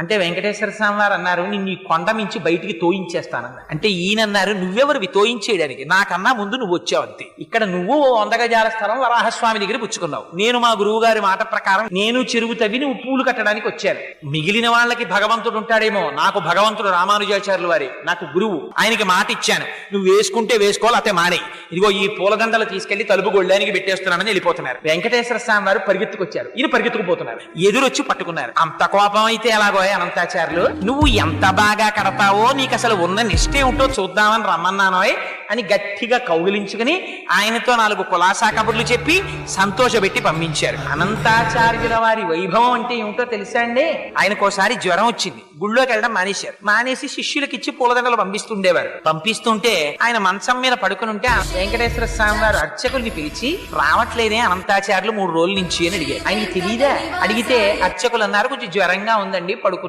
అంటే వెంకటేశ్వర స్వామి వారు అన్నారు, నిన్ను ఈ కొండ మించి బయటికి తోయించేస్తానన్నారు. అంటే ఈయన అన్నారు, నువ్వెవరివి తోయించేయడానికి, నాకన్నా ముందు నువ్వు వచ్చావు అంతే. ఇక్కడ నువ్వు 100 గజాల స్థలం వరాహస్వామి దగ్గర పుచ్చుకున్నావు, నేను మా గురువు గారి మాట ప్రకారం నేను చెరువు తవ్వి నువ్వు పూలు కట్టడానికి వచ్చాను. మిగిలిన వాళ్ళకి భగవంతుడు ఉంటాడేమో, నాకు భగవంతుడు రామానుజాచార్యులు వారి నాకు గురువు, ఆయనకి మాట ఇచ్చాను, నువ్వు వేసుకుంటే వేసుకోవాలి, అతే మానే, ఇదిగో ఈ పూలదండలు తీసుకెళ్లి తలుపు గొళ్ళానికి పెట్టేస్తున్నానని వెళ్ళిపోతున్నారు. వెంకటేశ్వర స్వామి వారు పరిగెత్తుకొచ్చారు, ఈయన పరిగెత్తుకుపోతున్నారు, ఎదురొచ్చి పట్టుకున్నారు. అంత కోపం అయితే ఎలాగో అనంతాచార్యులు, నువ్వు ఎంత బాగా కడతావో, నీకు అసలు ఉన్న నిష్టే ఉంటో చూద్దామని రమ్మన్నానోయ్ అని గట్టిగా కౌగిలించుకుని ఆయనతో 4 కులాసా కబుర్లు చెప్పి సంతోషపెట్టి పంపించారు. అనంతాచార్యుల వారి వైభవం అంటే ఏమిటో తెలుసా అండి? ఆయనకోసారి జ్వరం వచ్చింది, గుళ్ళోకి వెళ్ళడం మానేశారు. మానేసి శిష్యులకి ఇచ్చి పూలదండలు పంపిస్తుండేవారు. పంపిస్తుంటే ఆయన మంచం మీద పడుకుని ఉంటే వెంకటేశ్వర స్వామి వారు అర్చకుల్ని పిలిచి, రావట్లేదే అనంతాచార్యులు 3 రోజుల నుంచి అని అడిగారు. ఆయనకి తెలియదా? అడిగితే అర్చకులు అన్నారు, కొంచెం జ్వరంగా ఉందండి, పడుకు